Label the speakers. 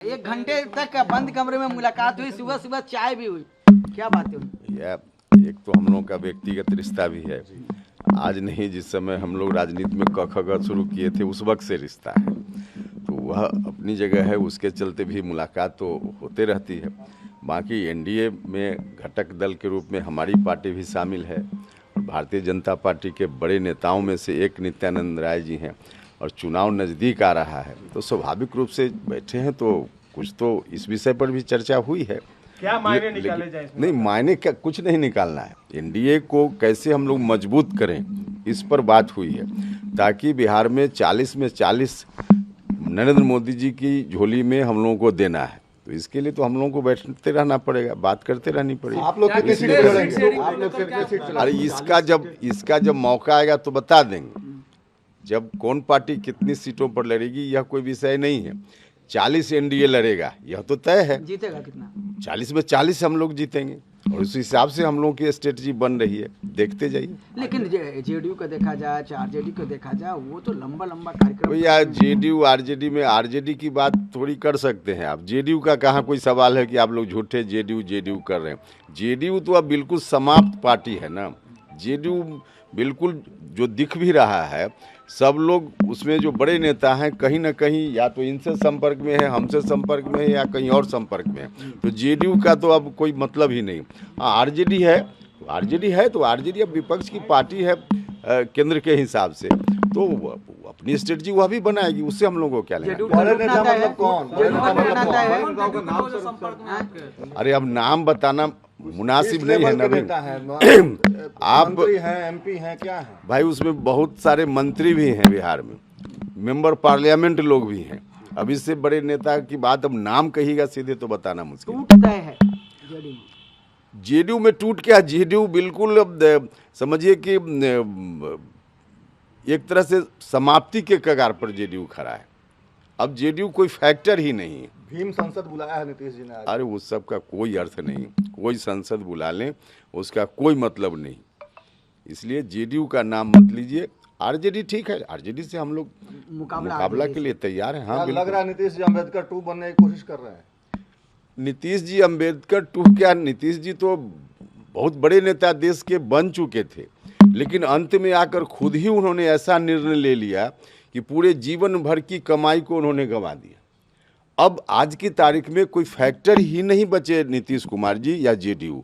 Speaker 1: 1 घंटे तक बंद कमरे में मुलाकात हुई, सुबह सुबह चाय भी हुई, क्या बातें हुई?
Speaker 2: यह एक तो हम लोगों का व्यक्तिगत रिश्ता भी है, आज नहीं, जिस समय हम लोग राजनीति में क ख ग शुरू किए थे उस वक्त से रिश्ता है, तो वह अपनी जगह है, उसके चलते भी मुलाकात तो होते रहती है। बाकी एनडीए में घटक दल के रूप में हमारी पार्टी भी शामिल है। भारतीय जनता पार्टी के बड़े नेताओं में से एक नित्यानंद राय जी हैं और चुनाव नज़दीक आ रहा है, तो स्वाभाविक रूप से बैठे हैं, तो कुछ तो इस विषय पर भी चर्चा हुई है।
Speaker 3: क्या मायने निकाले जाए इसमें?
Speaker 2: नहीं, मायने क्या, कुछ नहीं निकालना है। एनडीए को कैसे हम लोग मजबूत करें, इस पर बात हुई है, ताकि बिहार में 40 में 40 नरेंद्र मोदी जी की झोली में हम लोगों को देना है। तो इसके लिए तो हम लोगों को बैठते रहना पड़ेगा, बात करते रहनी पड़ेगी।
Speaker 4: आप लोग कितनी सीट लड़ेंगे? आप लोग कितनी सीट चलाएंगे?
Speaker 2: अरे इसका जब मौका आएगा तो बता देंगे, जब कौन पार्टी कितनी सीटों पर लड़ेगी यह कोई विषय नहीं है। 40 एनडीए लड़ेगा, यह तो तय है।
Speaker 1: जीतेगा कितना?
Speaker 2: 40 में 40 हम लोग जीतेंगे, और उस हिसाब से हम लोगों की स्ट्रेटजी बन रही है, देखते जाइए।
Speaker 1: लेकिन जेडीयू को देखा जाए, आरजेडी को देखा जाए, वो तो लंबा लंबा कार्यक्रम।
Speaker 2: भैया जेडीयू आरजेडी में आरजेडी की बात थोड़ी कर सकते हैं आप। जेडीयू का कहाँ कोई सवाल है कि आप लोग झूठे जेडीयू कर रहे हैं। जेडीयू तो अब बिल्कुल समाप्त पार्टी है ना। जेडीयू बिल्कुल जो दिख भी रहा है, सब लोग उसमें जो बड़े नेता हैं कहीं ना कहीं या तो इनसे संपर्क में है, हमसे संपर्क में है, या कहीं और संपर्क में है। तो जेडीयू का तो अब कोई मतलब ही नहीं। आरजेडी है तो आरजेडी अब विपक्ष की पार्टी है केंद्र के हिसाब से, तो अपनी स्ट्रेटजी वह भी बनाएगी, उससे हम लोगों को क्या लेना।
Speaker 4: बड़े नेता मतलब कौन?
Speaker 2: अरे अब नाम बताना मुनासिब नहीं है ना। आप
Speaker 4: मंत्री हैं, एमपी हैं, क्या है
Speaker 2: भाई? उसमें बहुत सारे मंत्री भी हैं बिहार में, मेंबर पार्लियामेंट लोग भी हैं। अब इससे बड़े नेता की बात अब नाम कहिएगा सीधे तो बताना मुश्किल।
Speaker 1: टूट तय है
Speaker 2: जेडीयू में टूट क्या? जेडीयू बिल्कुल अब समझिए कि एक तरह से समाप्ति के कगार पर जेडीयू खड़ा है। अब जेडीयू कोई फैक्टर ही नहीं है।
Speaker 4: भीम संसद बुलाया है नीतीश जी ने आज।
Speaker 2: अरे उस सब का कोई अर्थ नहीं, कोई संसद बुला लें उसका कोई मतलब नहीं, इसलिए जेडीयू का नाम मत लीजिए। आरजेडी ठीक है, आरजेडी से हम लोग मुकाबला के लिए तैयार हैं। हाँ,
Speaker 4: लग रहा है नीतीश जी अम्बेडकर 2 बनने की कोशिश कर रहे हैं।
Speaker 2: नीतीश जी अम्बेडकर 2 क्या? नीतीश जी तो बहुत बड़े नेता देश के बन चुके थे, लेकिन अंत में आकर खुद ही उन्होंने ऐसा निर्णय ले लिया कि पूरे जीवन भर की कमाई को उन्होंने गंवा दिया। अब आज की तारीख में कोई फैक्टर ही नहीं बचे नीतीश कुमार जी या जेडीयू।